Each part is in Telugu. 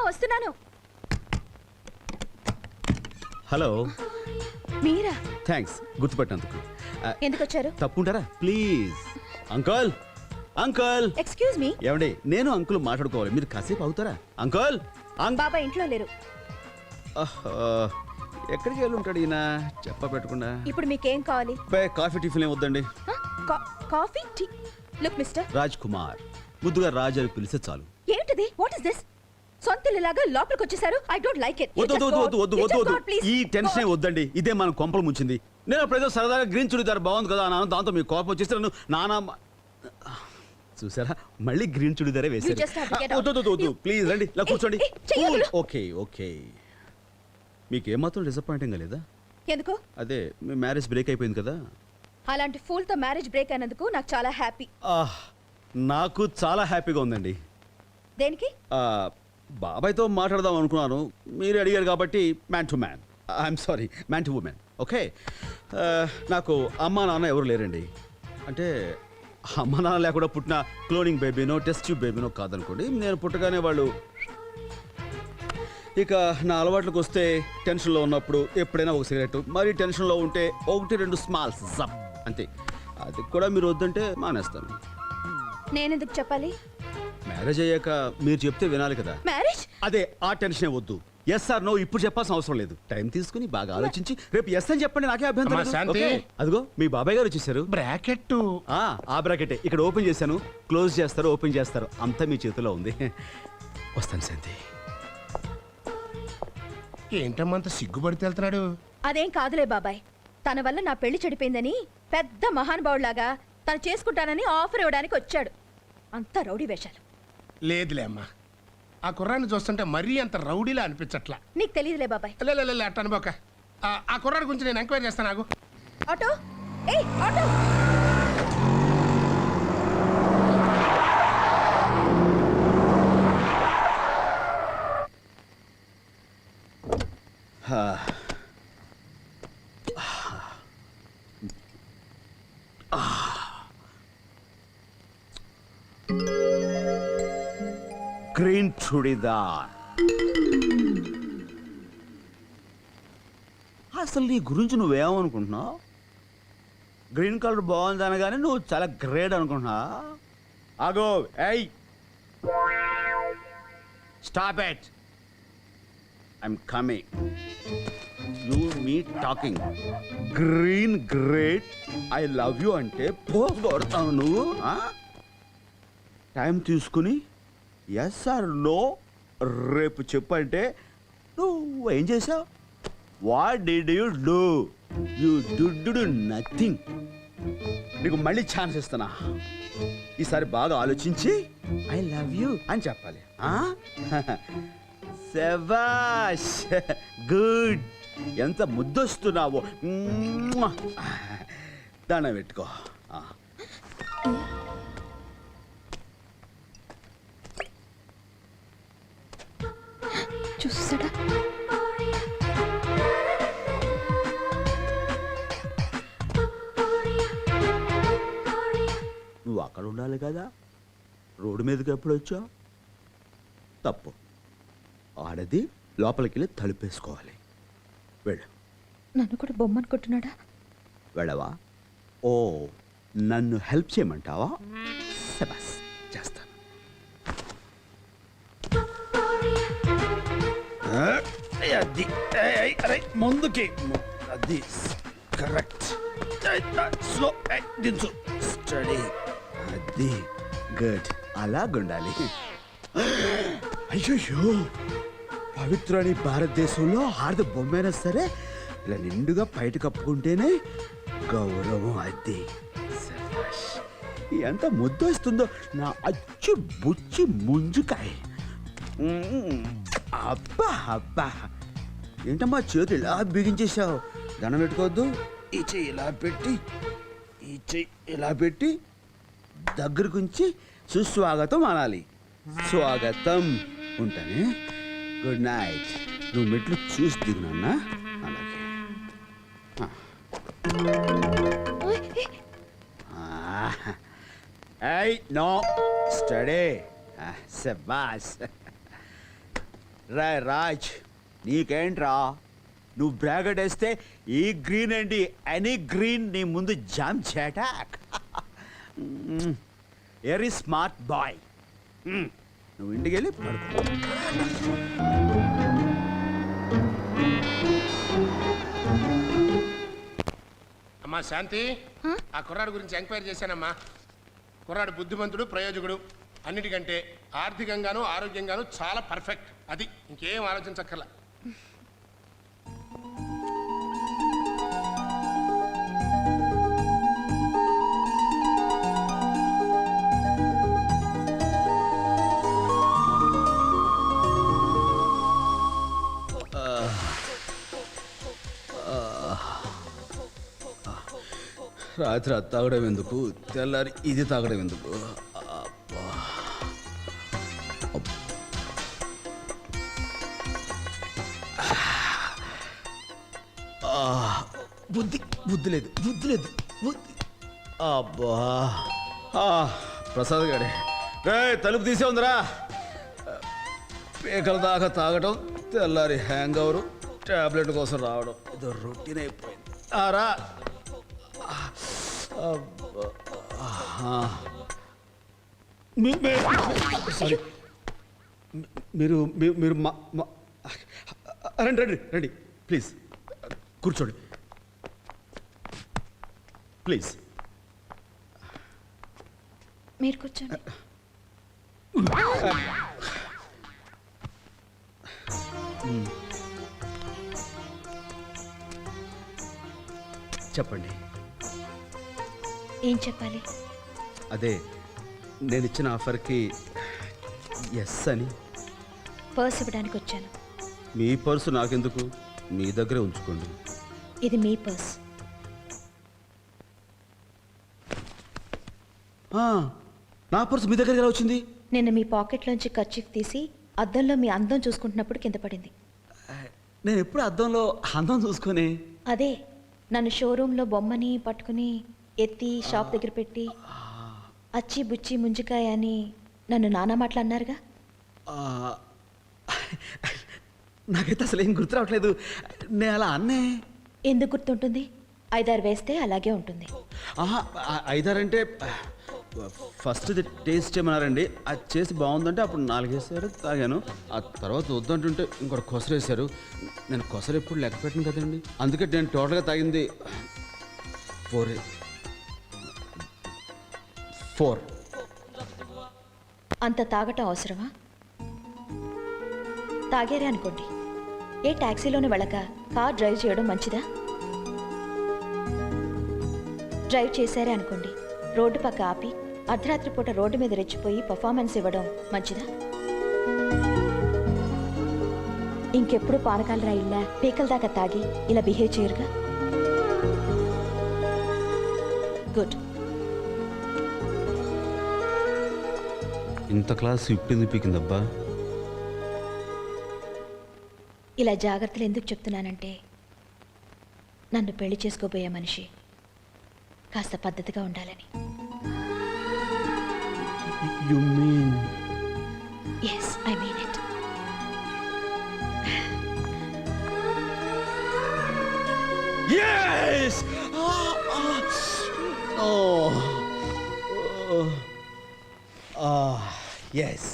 వస్తున్నాను. హలో. మీరా? థ్యాంక్స్ గుర్తుపట్టినందుకు. ఎందుకు వచ్చారు? తప్పుంటారా please. Uncle uncle. Excuse me. ఏమండి నేను అంకుల్ మాట్లాడుకోవాలి, మీరు కాసేపు అవుతారా? అంకుల్. బాబా ఇంట్లో లేరు. ఎక్కడికి వెళ్ళి ఉంటాడు ఈయన చెప్ప పెట్టకుండా. ఇప్పుడు మీకేం కావాలి? కాఫీ టిఫిన్ ఏం వద్దండి. Coffee tea. Look mister Raj Kumar, ముద్దుగా రాజ్ అని పిలిస్తే చాలు. ఏంటిది? What is this? సొంతలాగా లోపలికి వచ్చేసారు. I don't like it. వద్దు ఈ టెన్షన్ వద్దండి, ఇదే మన కొంపలు ముంచింది. నేను అప్పుడేదో సరదాగా గ్రీన్ చుడిదార్ బాగుంది కదా అన్నాను, దాంతో మీకు కోపం వచ్చేస్తే నన్ను నానా చూసారా మళ్ళీ గ్రీన్ చుడిదారే వేసారు. వద్దు ప్లీజ్ రండి ఇలా కూర్చోండి. Okay okay. మీకు ఏమాత్రం డిసప్పాయింటింగ్ గా లేదా? ఎందుకు? అదే మీ మ్యారేజ్ బ్రేక్ అయిపోయింది కదా. అలాంటి ఫూల్ తో మ్యారేజ్ బ్రేక్ అయినందుకు నాకు చాలా హ్యాపీ. నాకు చాలా హ్యాపీగా ఉందండి. దేనికి? బాబాయ్తో మాట్లాడదాం అనుకున్నాను, మీరు అడిగారు కాబట్టి man to man. I'm sorry, man to women. Okay. నాకు అమ్మా నాన్న ఎవరు లేరండి. అంటే అమ్మా నాన్న లేకుండా పుట్టిన క్లోనింగ్ బేబీనో టెస్ట్ ట్యూబ్ బేబీనో కాదనుకోండి. నేను పుట్టగానే వాళ్ళు. ఇక నా అలవాట్లకు వస్తే టెన్షన్లో ఉన్నప్పుడు ఎప్పుడైనా ఒక సిగరెట్, మరీ టెన్షన్లో ఉంటే 1-2 స్మాల్స్ జప్ అంతే. అది కూడా మీరు వద్దంటే మానేస్తాను. నేనెందుకు చెప్పాలి? మ్యారేజ్ అయ్యాక మీరు చెప్తే వినాలి కదా. మ్యారేజ్? అదే ఆ టెన్షనే వద్దు. ఎస్ ఆర్ నో ఇప్పుడు చెప్పాల్సిన అవసరం లేదు. టైం తీసుకుని బాగా ఆలోచించి రేపు ఎస్ అని చెప్పండి, నాకే అభ్యంతరం. అదిగో మీ బాబాయ్ గారు వచ్చేసారు. బ్రాకెట్. ఆ బ్రాకెటే ఇక్కడ ఓపెన్ చేశాను. క్లోజ్ చేస్తారు, ఓపెన్ చేస్తారు, అంతా మీ చేతిలో ఉంది. వస్తాను శాంతి. ఏంటమ్మా అంత సిగ్గుపడితే వెళ్తున్నాడు? అదేం కాదులే బాబాయ్, తన వల్ల నా పెళ్లి చెడిపోయిందని పెద్ద మహానుభావులాగా తను చేసుకుంటానని ఆఫర్ ఇవ్వడానికి వచ్చాడు. అంత రౌడీ వేషాలు. లేదులే అమ్మా, ఆ కుర్రాన్ని చూస్తుంటే మరీ అంత రౌడీలా అనిపించట్లా. నీకు తెలియదులే బాబాయ్. లే అట్ట అనుకోక. ఆ కుర్రాడి గురించి నేను ఎంక్వైరీ చేస్తాను. నాకు ఆటో. ఏయ్ ఆటో. గ్రీన్ చుడిదార్. అసలు నీ గురించి నువ్వేమనుకుంటున్నావు? గ్రీన్ కలర్ బాగుంది అనగానే నువ్వు చాలా గ్రేట్ అనుకుంటున్నా. ఆగో. ఏయ్ stop it. I'm coming. You me talking. Green great I love you అంటే పోస్ కొడతావు నువ్వు. టైం తీసుకుని ఎస్ ఆర్ నో రేపు చెప్పంటే నువ్వు ఏం చేసావు? What did you do? You do nothing. నీకు మళ్ళీ ఛాన్స్ ఇస్తున్నా. ఈసారి బాగా ఆలోచించి ఐ లవ్ యూ అని చెప్పాలి. శభాష్, గుడ్. ఎంత ముద్దొస్తున్నావో. దండం పెట్టుకో. చూసాడా? నువ్వు అక్కడ ఉండాలి కదా, రోడ్డు మీదకి ఎప్పుడు వచ్చావు? తప్పు. ఆడది లోపలికి వెళ్ళి తలుపేసుకోవాలి. వెళ్ళు. నన్ను కూడా బొమ్మనుకుంటున్నాడా? వెళ్ళవా? ఓ, నన్ను హెల్ప్ చేయమంటావా? శభాష్, చేస్తాను. అది ముందుకి, అది కరెక్ట్. స్లో దించు. స్టడీ. అది గుడ్. అలాగుండాలి. అయ్యో, పవిత్రని భారతదేశంలో ఆడది బొమ్మైనా సరే ఇలా నిండుగా బయట కప్పుకుంటేనే గౌరవం. అది ఎంత ముద్దొస్తుందో నా అచ్చు బుచ్చి ముంజుకాయ. అబ్బా అబ్బా, ఏంటమ్మా చేతులు ఇలా బిగించేశావు? దండం పెట్టుకోవద్దు. ఈ చెయ్యి ఇలా పెట్టి, ఈ చెయ్యి ఇలా పెట్టి దగ్గరకుంచి సుస్వాగతం అనాలి. స్వాగతం. ఉంటానే. Good night. నువ్వు మెట్లు చూసి దిగునన్నా. అలాగే. No study. శబాష్. రాజ్ నీకేంట్రా నువ్వు బ్రాకెట్ వేస్తే ఈ గ్రీన్ ఏంటి ఎనీ గ్రీన్ నీ ముందు జామ్ చేటాక్ వెరీ స్మార్ట్ బాయ్ నువ్వు ఇంటికి వెళ్ళి పడుకో అమ్మా శాంతి ఆ కుర్రాడు గురించి ఎంక్వైరీ చేశానమ్మా. కుర్రాడు బుద్ధిమంతుడు, ప్రయోజకుడు, అన్నిటికంటే ఆర్థికంగాను ఆరోగ్యంగాను చాలా పర్ఫెక్ట్. అది ఇంకేం ఆలోచించక్కర్లా. రాత్రి అది తాగడం ఎందుకు, తెల్లారి ఇది తాగడం ఎందుకు? బుద్ధి బుద్ధి లేదు, బుద్ధి లేదు, బుద్ధి. అబ్బా ప్రసాద్ గారే తలుపు తీసే ఉందిరా. పేకల దాకా తాగటం, తెల్లారి హ్యాంగ్ అవరు, టాబ్లెట్ కోసం రావడం, ఇదో రొటీన్ అయిపోయింది. రా సారీ మీరు మీరు రండి రండి రండి ప్లీజ్ కూర్చోండి ప్లీజ్. మీరు కూర్చోండి. చెప్పండి. ఏం చెప్పాలి? అదే నేను ఇచ్చిన ఆఫర్కి ఎస్ అని. పర్స్ ఇవ్వడానికి వచ్చాను. మీ పర్సు నాకెందుకు, మీ దగ్గరే ఉంచుకోండి. ఇది మీ పర్స్. నా పర్సు మీ దగ్గర ఎలా వచ్చింది? నిన్న మీ పాకెట్లోంచి కర్చీఫ్ తీసి అద్దంలో మీ అందం చూసుకుంటున్నప్పుడు కింద పడింది. నేను ఎప్పుడు అద్దంలో అందం చూసుకొని. అదే నన్ను షోరూంలో బొమ్మని పట్టుకుని ఎత్తి షాప్ దగ్గర పెట్టి అచ్చి బుచ్చి ముంజికాయ అని నన్ను నానా మాటలు అన్నారుగా. నాకైతే అసలు ఏం గుర్తు రావట్లేదు. నేను అలా అన్నే. ఎందుకు గుర్తుంటుంది? 5-6 వేస్తే అలాగే ఉంటుంది. 5-6 అంటే ఫస్ట్ ఇది టేస్ట్ చేయమన్నారండి. అది చేసి బాగుందంటే అప్పుడు 4 వేసారు, తాగాను. ఆ తర్వాత వద్దంటుంటే ఇంకోటి కొసరు వేశారు. నేను కొసరు ఎప్పుడు లెక్క పెట్టను కదండి, అందుకే నేను టోటల్గా తాగింది 4. అంత తాగటం అవసరమా? తాగారే అనుకోండి, ఏ ట్యాక్సీలోనే వెళ్ళక కార్ డ్రైవ్ చేయడం మంచిదా? డ్రైవ్ చేశారే అనుకోండి, రోడ్డు పక్క ఆపి అర్ధరాత్రి పూట రోడ్డు మీద రెచ్చిపోయి పర్ఫార్మెన్స్ ఇవ్వడం మంచిదా? ఇంకెప్పుడు పానకాల రాయిల్లా పీకల దాకా తాగి ఇలా బిహేవ్ చేయరుగా. గుడ్. ఇంత క్లాస్ ఇప్పింది పీకిందబ్బా. ఇలా జాగ్రత్తలు ఎందుకు చెప్తున్నానంటే, నన్ను పెళ్లి చేసుకోబోయే మనిషి కాస్త పద్ధతిగా ఉండాలని. You mean? Yes, I mean it. Yes! Yes.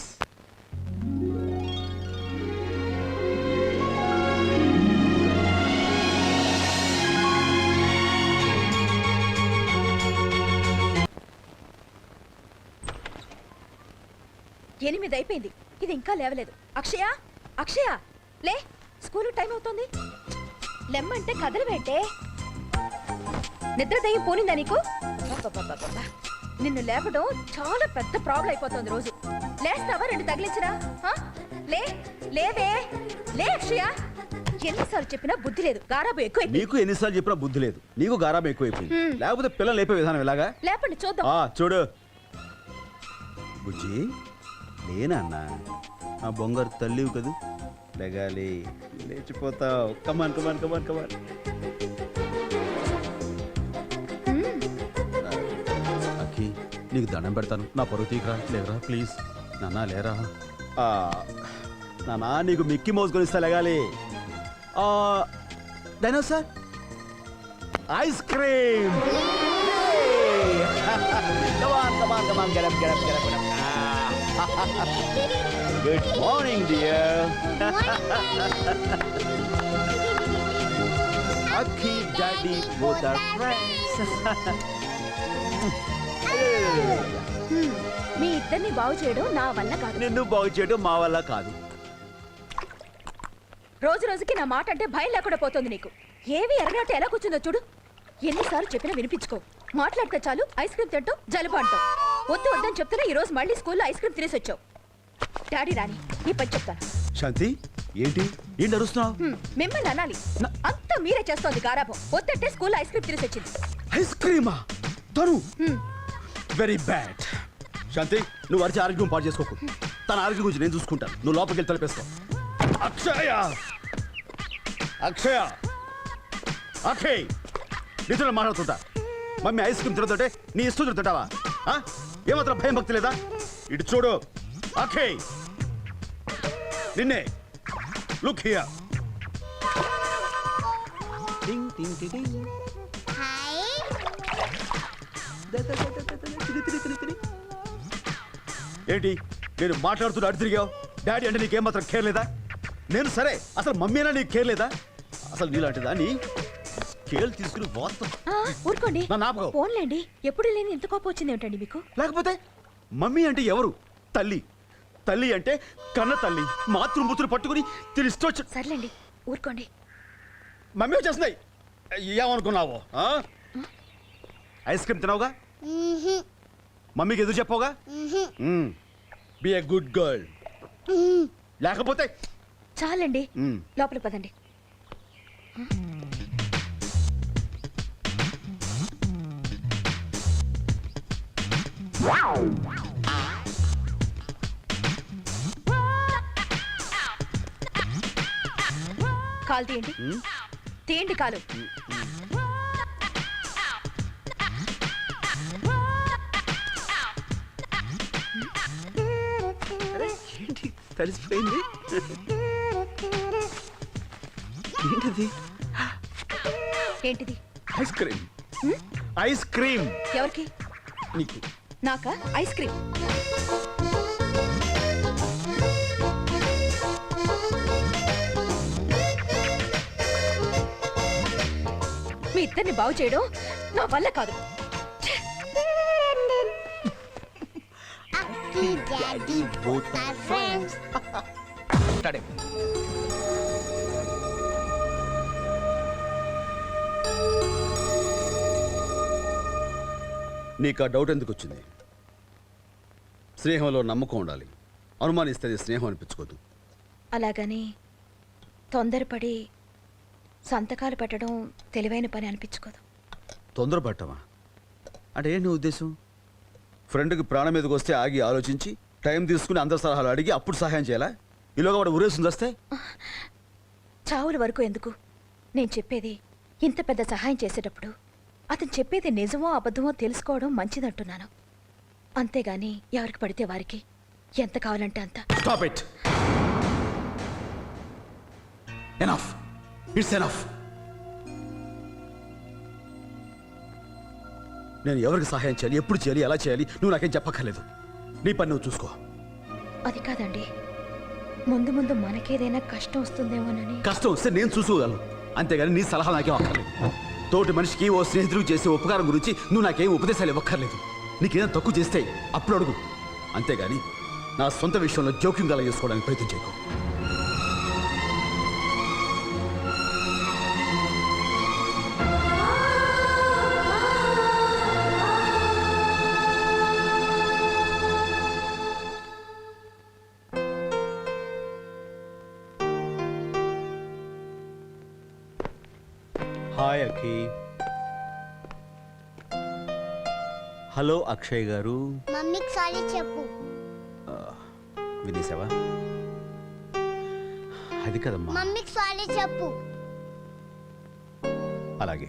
ఎనిమిది అయిపోయింది, ఇది ఇంకా లేవలేదు. అక్షయ, అక్షయ లే, స్కూల్ టైం అవుతుంది. లెమ్మంటే కదలవేంటే? నిద్ర దయ్యం పోనిందా నీకు? అబ్బబ్బబ్బబ్బబ్బా. నిన్ను లేపడం చాలా పెద్ద ప్రాబ్లం అయిపోతుంది రోజు. లేస్తావా? 2 తగిలించరా? లే, లేవే, లే అక్షయ. ఎన్నిసార్లు చెప్పినా బుద్ధి లేదు, గారాబు ఎక్కువ. నీకు ఎన్నిసార్లు చెప్పినా బుద్ధి లేదు, నీకు గారాబం ఎక్కువైపోయింది. లేకపోతే పిల్లలు లేపే విధానం ఎలాగా? లేపండి చూద్దాం. చూడు బుజ్జి, లేనన్నా ఆ బొంగారు తల్లివి కదూ, లెగాలి, లేచిపోతావు. కమాన్ కమాన్ కమాన్ కమాన్. అక్కి, నీకు దండం పెడతాను, నా పరువు తీయరా, లేరా ప్లీజ్. నాన్న లేరా. నానా నీకు మిక్కీ మౌస్ కొనిస్తా లేగాలి. Dinosaur ice cream. Good morning dear. Akki daddy both are friends. మీ ఇద్దరిని బాగు చేయడం నా వల్ల కాదు. నిన్ను బాగు చేయడం మా వల్ల కాదు. రోజు రోజుకి నా మాట అంటే భయం లేకుండా పోతుంది నీకు. ఏవి ఎరగనట్టు ఎలా కూర్చుందో చూడు. ఎన్నిసార్లు చెప్పినా వినిపించుకో. మాట్లాడితే చాలు ఐస్ క్రీమ్ తింటావు, జలుబు అంటావు. వద్దు వద్దని చెప్తున్నా ఈ రోజు మళ్ళీ స్కూల్లో ఐస్ క్రీమ్ తినేసి వచ్చావు. డాడీ రాని నీ పని చెప్తాను. శాంతి ఏంటి ఏంటి అరుస్తున్నావు? మిమ్మల్ని అనాలి. అంతా మీరే చేస్తోంది గారాబం. వద్దంటే స్కూల్లో ఐస్ క్రీమ్ తినేసి వచ్చింది. ఐస్ క్రీమా? తను వెరీ బ్యాడ్. శాంతి నువ్వు అరిచి ఆరోగ్యం పాటు చేసుకోకు. తన ఆరోగ్యం గురించి నేను చూసుకుంటాను. నువ్వు లోపలికి వెళ్ళి తలపేసుకో. అక్షయ అక్షయ అక్షయ్ నీతో మాట్లాడుతుంటా. మమ్మీ ఐస్ క్రీమ్ తిరుగుతుంటే నీ ఇష్టం తిరుగుతుంటావా? ఏమాత్రం భయం భక్తి లేదా? ఇటు చూడు అక్షయ్, నిన్నే. Look here. ఏంటి నేను మాట్లాడుతున్నా అటు తిరిగావు? డాడీ అంటే నీకేం మాత్రం కేర్ లేదా? నేను సరే అసలు మమ్మీ అయినా నీకు కేర్ లేదా? అసలు నీలాంటిదా నీ కేర్ తీసుకుని ఊరుకోండి. ఫోన్లేండి. ఎప్పుడు లేని ఎంత కోపం వచ్చింది ఏమిటండి మీకు? లేకపోతే మమ్మీ అంటే ఎవరు? తల్లి. తల్లి అంటే కన్న తల్లి. మాతృమూర్తులు పట్టుకుని తిరిస్తూ వచ్చి. సర్లేండి ఊరుకోండి. మమ్మీ వచ్చేస్తున్నాయి. ఏమనుకున్నావు? ఐస్ క్రీమ్ తిన్నావుగా? మమ్మీకి ఎదురు చెప్పవుగా? Be a good girl. లేకపోతే చాలండి లోపలికి పదండి. కాలు తీయండి. తీయండి కాలు. తడిసిపోయింది. ఏంటిది? ఏంటిది? Ice cream. ఐస్ క్రీమ్ ఎవరికి? నీకు. నాకా ఐస్ క్రీమ్? మీ ఇద్దరిని బాగు చేయడం నా వల్ల కాదు. నీకు ఆ డౌట్ ఎందుకు వచ్చింది? స్నేహంలో నమ్మకం ఉండాలి. అనుమానిస్తే స్నేహం అనిపించుకోదు. అలాగని తొందరపడి సంతకాలు పెట్టడం తెలివైన పని అనిపించుకోదు. తొందరపడటమా అంటే ఏంటి నీ ఉద్దేశం? ఫ్రెండ్కి ప్రాణం మీదకి వస్తే ఆగి ఆలోచించి టైం తీసుకుని అందరి సలహాలు అడిగి అప్పుడు సహాయం చేయాలా? ఈలోగా వాడు ఉరేసింది వస్తే చావుల వరకు ఎందుకు? నేను చెప్పేది ఇంత పెద్ద సహాయం చేసేటప్పుడు అతను చెప్పేది నిజమో అబద్ధమో తెలుసుకోవడం మంచిదంటున్నాను. అంతేగాని ఎవరికి పడితే వారికి ఎంత కావాలంటే అంత. Stop it. Enough. It's enough. నేను ఎవరికి సహాయం చేయాలి, ఎప్పుడు చేయాలి, ఎలా చేయాలి నువ్వు నాకేం చెప్పక్కర్లేదు. నీ పని నువ్వు చూసుకో. అది కాదండి, ముందు ముందు మనకేదైనా కష్టం వస్తుందేమోనని. కష్టం వస్తే నేను చూసుకోగలను, అంతేగాని నీ సలహా నాకేం అక్కర్లేదు. తోటి మనిషికి ఓ స్నేహితుడికి చేసే ఉపకారం గురించి నువ్వు నాకేం ఉపదేశాలు ఇవ్వక్కర్లేదు. నీకేదైనా తక్కువ చేస్తే అప్పుడు అడుగు, అంతేగాని నా సొంత విషయంలో జోక్యం కల చేసుకోవడానికి ప్రయత్నం చేయకు. హాయ్ అఖి. హలో అక్షయ్ గారు. మమ్మీకి సారీ చెప్పు. వినేసావా? అది కదమ్మా. మమ్మీకి సారీ చెప్పు. అలాగే.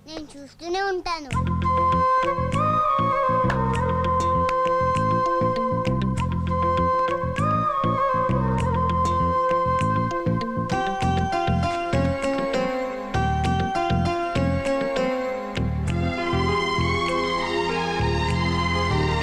నేను చూస్తూనే ఉంటాను.